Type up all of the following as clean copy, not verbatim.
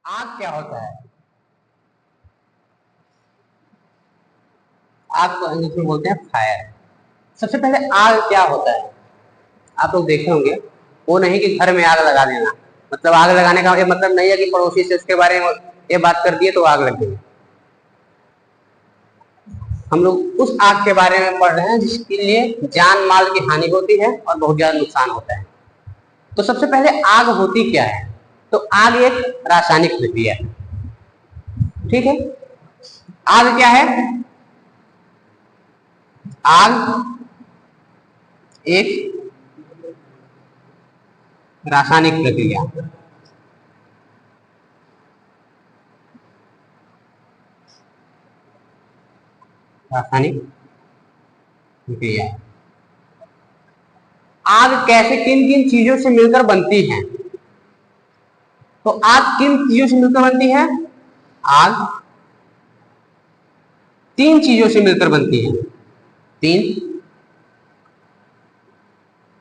आग क्या होता है? आग को इंग्लिश में बोलते हैं फायर। सबसे पहले आग क्या होता है? आप लोग देखे होंगे, वो नहीं कि घर में आग लगा देना, मतलब आग लगाने का ये मतलब नहीं है कि पड़ोसी से उसके बारे में ये बात कर दिए तो आग लग गई। हम लोग उस आग के बारे में पढ़ रहे हैं जिसके लिए जान माल की हानि होती है और बहुत ज्यादा नुकसान होता है। तो सबसे पहले आग होती क्या है? तो आग एक रासायनिक प्रक्रिया है। ठीक है, आग क्या है? आग एक रासायनिक प्रक्रिया। रासायनिक प्रक्रिया। आग कैसे किन किन चीजों से मिलकर बनती है? तो आग किन चीजों से मिलकर बनती है? आग तीन चीजों से मिलकर बनती है। तीन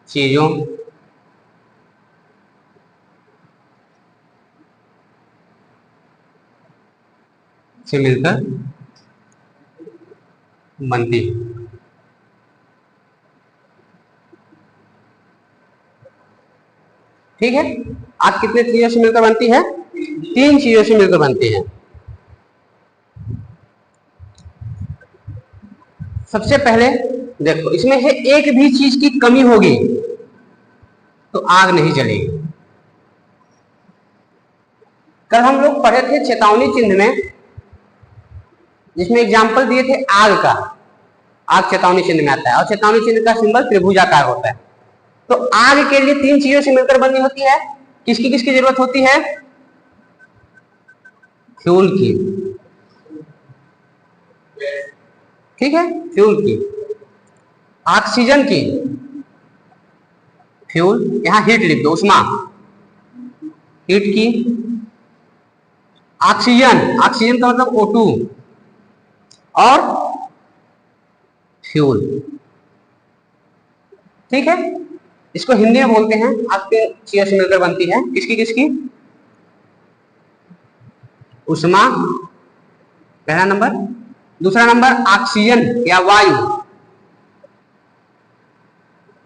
चीजों से मिलकर बनती है। ठीक है, आग कितने चीजों से मिलकर बनती है? तीन चीजों से मिलकर बनती है। सबसे पहले देखो, इसमें से एक भी चीज की कमी होगी तो आग नहीं जलेगी। कल हम लोग पढ़े थे चेतावनी चिन्ह में, जिसमें एग्जाम्पल दिए थे आग का। आग चेतावनी चिन्ह में आता है और चेतावनी चिन्ह का सिंबल त्रिभुजाकार होता है। तो आग के लिए तीन चीजों से मिलकर बनी होती है। किसकी किसकी जरूरत होती है? फ्यूल की। ठीक है, फ्यूल की, ऑक्सीजन की, फ्यूल यहां हीट लिख दो, उष्मा, हीट की, ऑक्सीजन, ऑक्सीजन का मतलब O2 और फ्यूल। ठीक है, इसको हिंदी में बोलते हैं आग तीन चीजों से मिलकर बनती है। किसकी किसकी? उष्मा पहला नंबर, दूसरा नंबर ऑक्सीजन या वायु,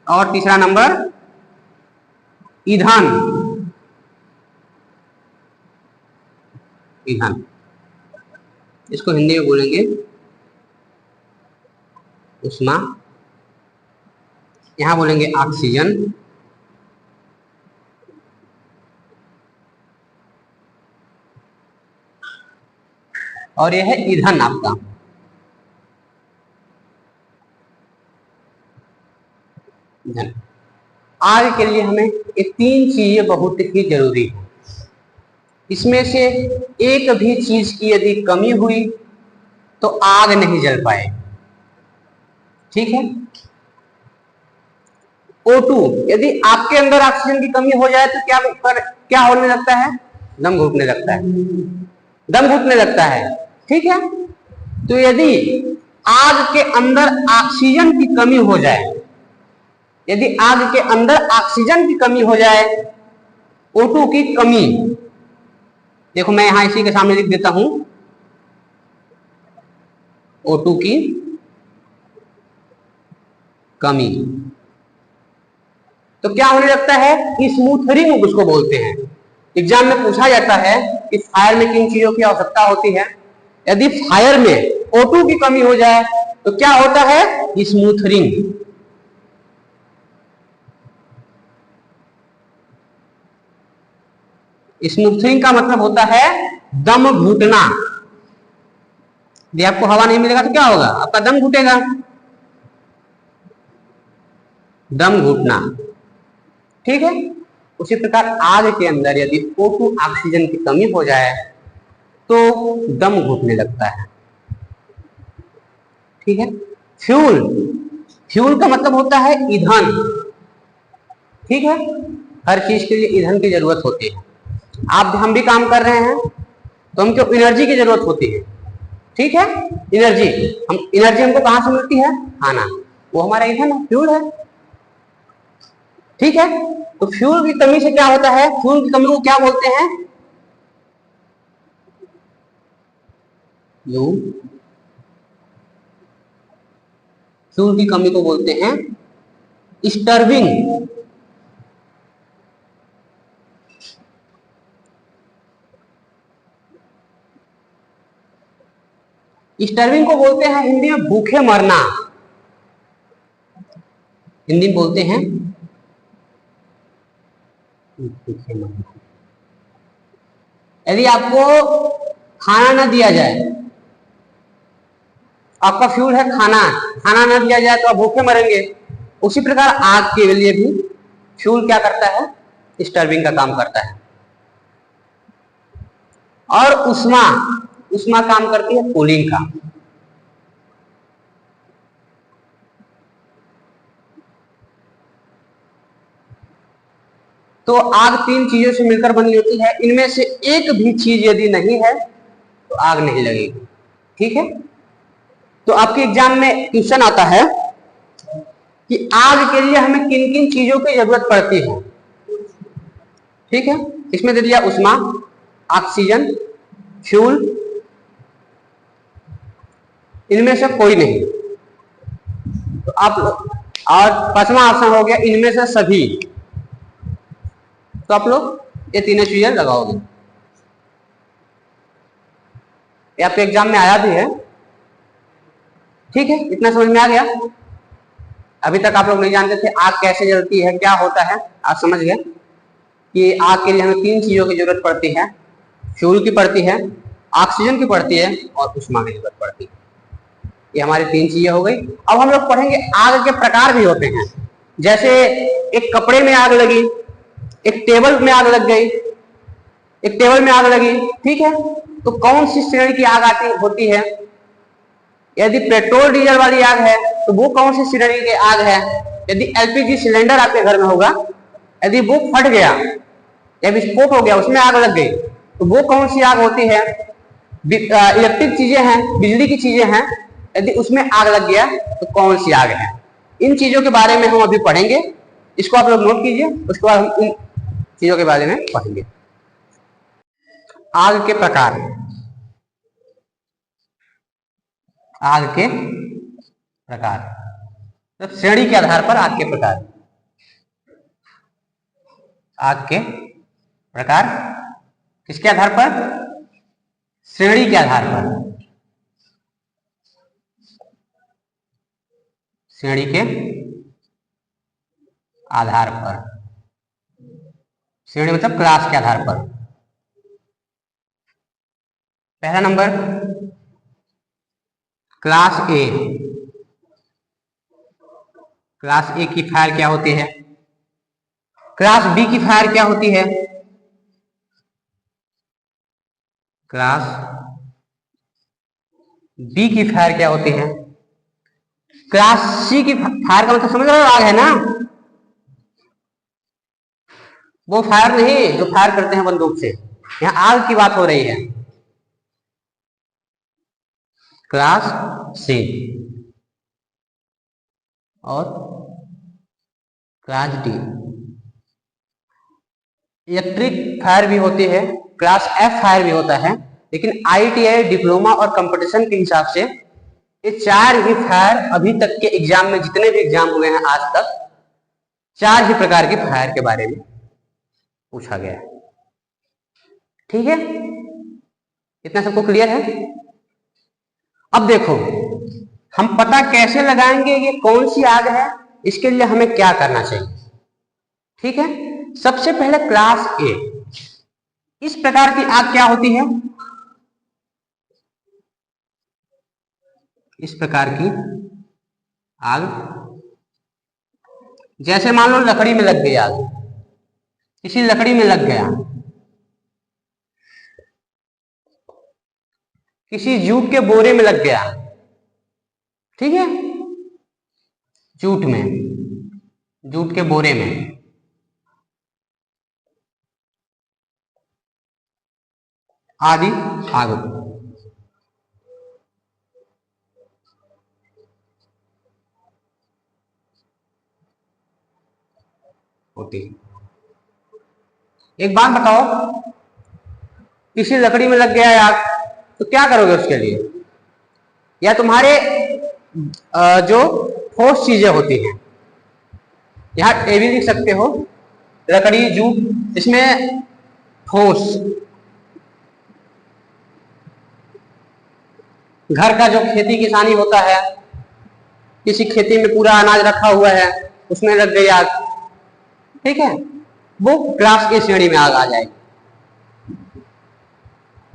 और तीसरा नंबर ईंधन। ईंधन, इसको हिंदी में बोलेंगे उष्मा, यहां बोलेंगे ऑक्सीजन, और यह है ईंधन आपका। ईंधन। आग के लिए हमें ये तीन चीजें बहुत ही जरूरी है। इसमें से एक भी चीज की यदि कमी हुई तो आग नहीं जल पाए। ठीक है, O2, यदि आपके अंदर ऑक्सीजन की कमी हो जाए तो क्या होने लगता है? दम घुटने लगता है, दम घुटने लगता है। ठीक है, तो यदि आग के अंदर ऑक्सीजन की कमी हो जाए, यदि आग के अंदर ऑक्सीजन की कमी हो जाए, O2 की कमी, देखो मैं यहां इसी के सामने लिख देता हूं, O2 की कमी, तो क्या होने लगता है? स्मूथरिंग उसको बोलते हैं। एग्जाम में पूछा जाता है कि फायर में किन चीजों की आवश्यकता होती है। यदि फायर में O2 की कमी हो जाए तो क्या होता है? स्मूथरिंग। स्मूथरिंग का मतलब होता है दम घुटना। यदि आपको हवा नहीं मिलेगा तो क्या होगा? आपका दम घुटेगा, दम घुटना। ठीक है, उसी प्रकार आग के अंदर यदि O2 ऑक्सीजन की कमी हो जाए तो दम घुटने लगता है। ठीक है, फ्यूल, फ्यूल का मतलब होता है ईंधन। ठीक है, हर चीज के लिए ईंधन की जरूरत होती है। हम भी काम कर रहे हैं तो हमको एनर्जी की जरूरत होती है। ठीक है, एनर्जी, एनर्जी हमको कहां से मिलती है? खाना, वो हमारा ईंधन है, फ्यूल है। ठीक है, तो फ्यूल की कमी से क्या होता है? फ्यूल की कमी को क्या बोलते हैं? फ्यूल, फ्यूल की कमी को बोलते हैं स्टर्विंग। स्टर्विंग को बोलते हैं हिंदी में भूखे मरना, हिंदी में बोलते हैं भूखे मरना। यदि आपको खाना न दिया जाए, आपका फ्यूल है खाना, खाना न दिया जाए तो आप भूखे मरेंगे। उसी प्रकार आग के लिए भी फ्यूल क्या करता है, स्टर्विंग का काम करता है। और उष्मा, उष्मा काम करती है कूलिंग का। तो आग तीन चीजों से मिलकर बनी होती है, इनमें से एक भी चीज यदि नहीं है तो आग नहीं लगेगी। ठीक है, तो आपके एग्जाम में क्वेश्चन आता है कि आग के लिए हमें किन किन चीजों की जरूरत पड़ती है। ठीक है, इसमें दे दिया उष्मा, ऑक्सीजन, फ्यूल, इनमें से कोई नहीं। तो आप, और पांचवा ऑप्शन हो गया इनमें से सभी। तो आप लोग ये तीनों चीजें लगाओगे। ये आपके एग्जाम में आया भी है। ठीक है, इतना समझ में आ गया। अभी तक आप लोग नहीं जानते थे आग कैसे जलती है, क्या होता है, आप समझ गए कि आग के लिए हमें तीन चीजों की जरूरत पड़ती है, फ्यूल की पड़ती है, ऑक्सीजन की पड़ती है और उष्मा की जरूरत पड़ती है। ये हमारी तीन चीजें हो गई। अब हम लोग पढ़ेंगे आग के प्रकार भी होते हैं। जैसे एक कपड़े में आग लगी, एक टेबल में आग लग गई, एक टेबल में आग लगी। ठीक है, तो कौन सी श्रेणी की आग आती होती है? यदि पेट्रोल डीजल वाली आग है तो वो कौन सी श्रेणी की आग है? यदि एलपीजी सिलेंडर आपके घर में होगा, यदि वो फट गया या विस्फोट हो गया, उसमें आग लग गई, तो वो कौन सी आग होती है? इलेक्ट्रिक चीजें हैं, बिजली की चीजें हैं, यदि उसमें आग लग गया तो कौन सी आग है? इन चीजों के बारे में हम अभी पढ़ेंगे। इसको आप लोग नोट कीजिए, उसके बाद हम इन चीजों के बारे में पढ़ेंगे। आग के प्रकार, आग के प्रकार, तो श्रेणी के आधार पर आग के प्रकार, आग के प्रकार किसके आधार पर? श्रेणी के आधार पर, श्रेणी के आधार पर, श्रेणी मतलब क्लास के आधार पर। पहला नंबर क्लास ए। क्लास ए की फायर क्या होती है? क्लास बी की फायर क्या होती है? क्लास बी की फायर क्या होती है? क्लास सी की फायर का मतलब समझ रहे हो, आग है ना, वो फायर नहीं जो फायर करते हैं बंदूक से, यहां आग की बात हो रही है। क्लास सी और क्लास डी। इलेक्ट्रिक फायर भी होती है, क्लास एफ फायर भी होता है, लेकिन आईटीआई डिप्लोमा और कंपटीशन के हिसाब से ये चार ही फायर अभी तक के एग्जाम में, जितने भी एग्जाम हुए हैं आज तक, चार ही प्रकार की फायर के बारे में पूछा गया है। ठीक है, इतना सबको क्लियर है? अब देखो हम पता कैसे लगाएंगे ये कौन सी आग है, इसके लिए हमें क्या करना चाहिए। ठीक है, सबसे पहले क्लास ए, इस प्रकार की आग क्या होती है? इस प्रकार की आग, जैसे मान लो लकड़ी में लग गई आग, किसी लकड़ी में लग गया, किसी जूट के बोरे में लग गया। ठीक है, जूट में, जूट के बोरे में, आदि आग होती है। एक बात बताओ, किसी लकड़ी में लग गया है आग, तो क्या करोगे उसके लिए? या तुम्हारे जो ठोस चीजें होती हैं, यहां ए भी लिख सकते हो, लकड़ी, जूट, इसमें ठोस, घर का जो खेती किसानी होता है, किसी खेती में पूरा अनाज रखा हुआ है, उसमें लग गई आग, ठीक है, वो क्लास ए श्रेणी में आग आ जाएगी।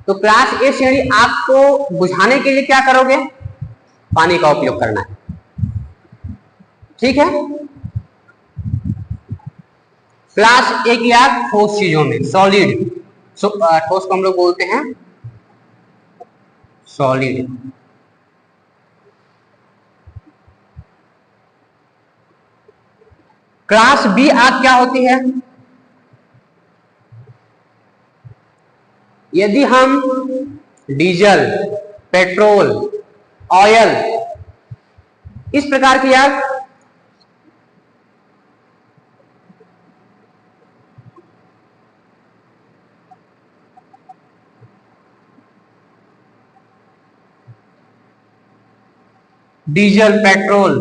तो क्लास ए श्रेणी आग को बुझाने के लिए क्या करोगे? पानी का उपयोग करना है, ठीक है। क्लास ए की आग ठोस चीजों में, सॉलिड, ठोस को हम लोग बोलते हैं सॉलिड। क्लास बी आग क्या होती है? यदि हम डीजल, पेट्रोल, ऑयल, इस प्रकार की आग, डीजल, पेट्रोल,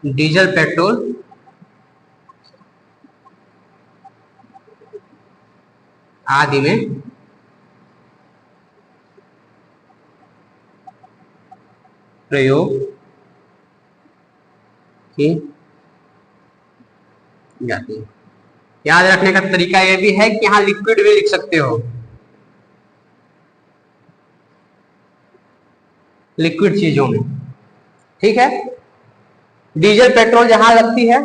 डीजल, पेट्रोल आदि में प्रयोग की जाती है। याद रखने का तरीका यह भी है कि यहां लिक्विड भी लिख सकते हो, लिक्विड चीजों में, ठीक है। डीजल, पेट्रोल जहां लगती है,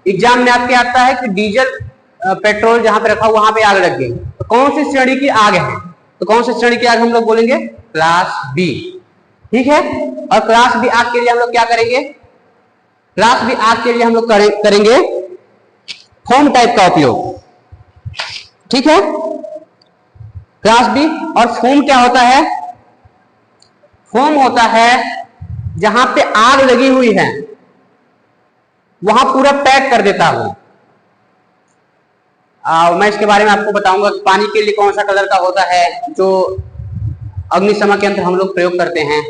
एग्जाम में आपके आता है कि डीजल, पेट्रोल जहां पे रखा हुआ वहां पे आग लग गई, तो कौन सी श्रेणी की आग है? तो कौन सी श्रेणी की आग हम लोग बोलेंगे? क्लास बी, ठीक है। और क्लास बी आग के लिए हम लोग क्या करेंगे? क्लास बी आग के लिए हम लोग करेंगे फोम टाइप का उपयोग, ठीक है। क्लास बी, और फोम क्या होता है? फोम होता है जहां पे आग लगी हुई है वहां पूरा पैक कर देता हूं। मैं इसके बारे में आपको बताऊंगा कि पानी के लिए कौन सा कलर का होता है जो अग्निशमन यंत्र हम लोग प्रयोग करते हैं,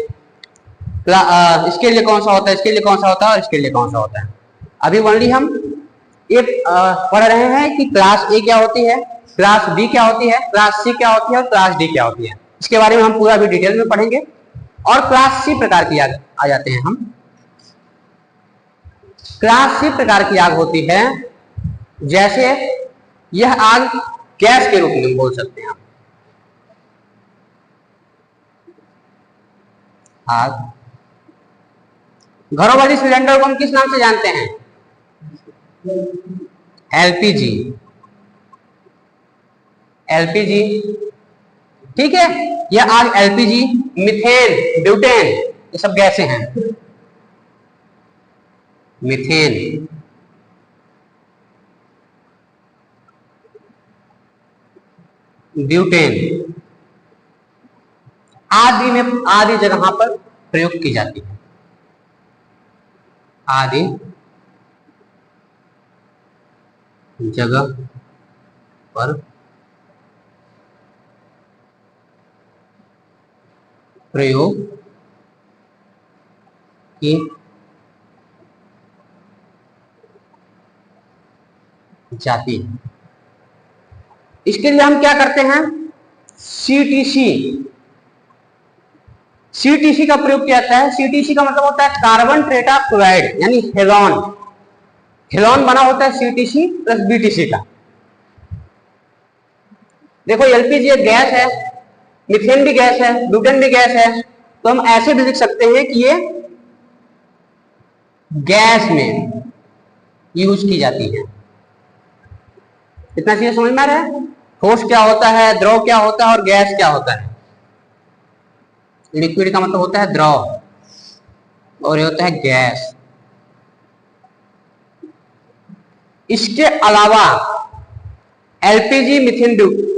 इसके लिए कौन सा होता है, इसके लिए कौन सा होता है और इसके लिए कौन सा होता है। अभी ओनली हम ये पढ़ रहे हैं कि क्लास ए क्या होती है, क्लास बी क्या होती है, क्लास सी क्या होती है और क्लास डी क्या होती है। इसके बारे में हम पूरा अभी डिटेल में पढ़ेंगे। और क्लास सी प्रकार की आग आ जाते हैं हम। क्लास सी प्रकार की आग होती है, जैसे यह आग गैस के रूप में बोल सकते हैं आग। घरों वाली सिलेंडर को हम किस नाम से जानते हैं? एलपीजी, एलपीजी, ठीक है। यह आग एलपीजी, मीथेन, ब्यूटेन, ये सब गैसें हैं। मीथेन, ब्यूटेन आदि में, आदि जगह पर प्रयोग की जाती है, आदि जगह पर प्रयोग की जाती है। इसके लिए हम क्या करते हैं? सीटीसी, सीटीसी का प्रयोग किया जाता है। सीटीसी का मतलब होता है कार्बन टेट्रा क्लोराइड, यानी हेलॉन। हेलॉन बना होता है सीटीसी प्लस बीटीसी का। देखो एलपीजी एक गैस है, मीथेन भी गैस है, ब्यूटेन भी गैस है, तो हम ऐसे भी लिख सकते हैं कि ये गैस में यूज की जाती है। इतना चीजें समझ में आ रहा है? ठोस क्या होता है, द्रव क्या होता है और गैस क्या होता है। लिक्विड का मतलब होता है द्रव और ये होता है गैस। इसके अलावा एलपीजी, मीथेन,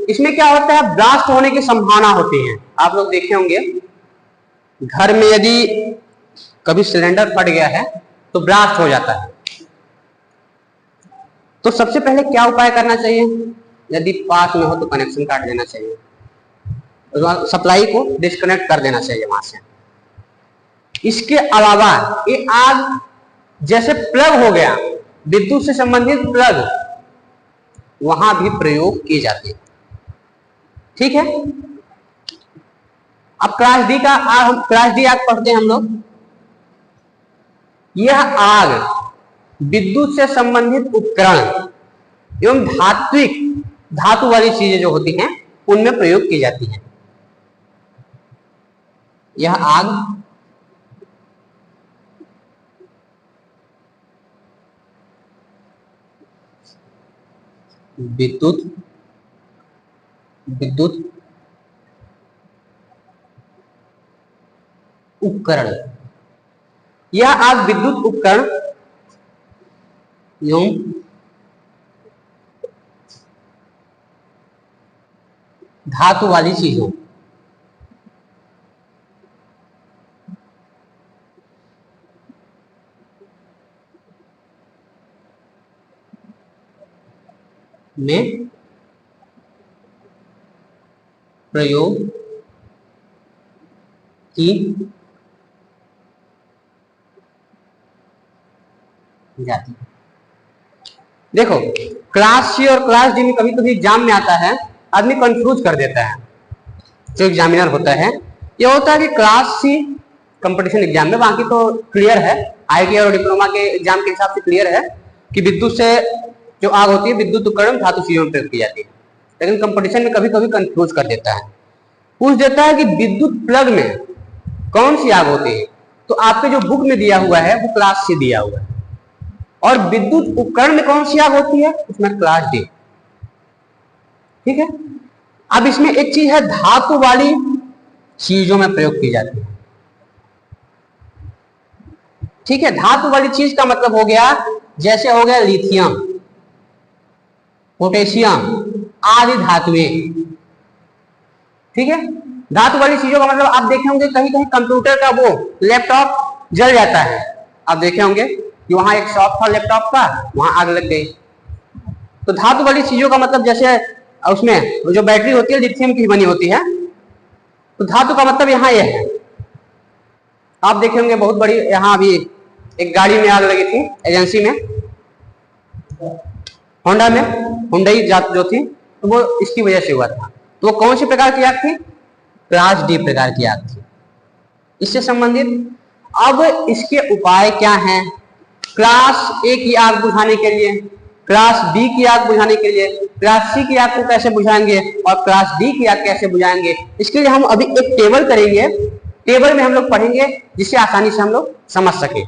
इसमें क्या होता है? ब्लास्ट होने की संभावना होती है। आप लोग देखे होंगे घर में यदि कभी सिलेंडर फट गया है तो ब्लास्ट हो जाता है। तो सबसे पहले क्या उपाय करना चाहिए? यदि पास में हो तो कनेक्शन काट देना चाहिए, सप्लाई को डिस्कनेक्ट कर देना चाहिए वहां से। इसके अलावा ये आग जैसे प्लग हो गया, विद्युत से संबंधित प्लग, वहां भी प्रयोग किए जाते हैं। ठीक है, अब क्लास डी का क्लास डी आग पढ़ते हैं हम लोग। यह आग विद्युत से संबंधित उपकरण एवं धातु वाली चीजें जो होती हैं उनमें प्रयोग की जाती है। यह आग विद्युत उपकरण, यह आग विद्युत उपकरण एवं धातु वाली चीजों में प्रयोग की जाती है। देखो, क्लास सी और क्लास डी में कभी कभी एग्जाम में आता है, आदमी कंफ्यूज कर देता है। जो एग्जामिनर होता है, ये होता है कि क्लास सी कंपटीशन एग्जाम में, बाकी तो क्लियर है, आईटी और डिप्लोमा के एग्जाम के हिसाब से क्लियर है कि विद्युत से जो आग होती है विद्युत उपकरण धातु चीजों में प्रयोग की जाती है। लेकिन कंपटीशन में कभी कभी कंफ्यूज कर देता है, पूछ देता है कि विद्युत प्लग में कौन सी आग होती है। तो आपके जो बुक में दिया हुआ है वो क्लास सी दिया हुआ है, और विद्युत उपकरण में कौन सी आग होती है उसमें क्लास डी। ठीक है, अब इसमें एक चीज है, धातु वाली चीजों में प्रयोग की जाती है। ठीक है, धातु वाली चीज का मतलब हो गया, जैसे हो गया लिथियम, पोटेशियम आदि धातुएं। ठीक है, धातु वाली चीजों का मतलब आप देखे होंगे कहीं कहीं कंप्यूटर का वो लैपटॉप जल जाता है, आप देखे होंगे कि वहां एक शॉप था लैपटॉप का, वहां आग लग गई। तो धातु वाली चीजों का मतलब जैसे उसमें जो बैटरी होती है लिथियम की बनी होती है, तो धातु का मतलब यहाँ यह है। आप देखे होंगे बहुत बड़ी, यहाँ अभी एक गाड़ी में आग लगी थी एजेंसी में, होंडा में, हुंडई जो थी, तो वो इसकी वजह से हुआ था। तो वो कौन सी प्रकार की आग थी? क्लास डी प्रकार की आग थी। इससे संबंधित अब इसके उपाय क्या हैं? क्लास ए की आग बुझाने के लिए, क्लास बी की आग बुझाने के लिए, क्लास सी की आग को कैसे बुझाएंगे और क्लास डी की आग कैसे बुझाएंगे, इसके लिए हम अभी एक टेबल करेंगे। टेबल में हम लोग पढ़ेंगे जिससे आसानी से हम लोग समझ सके।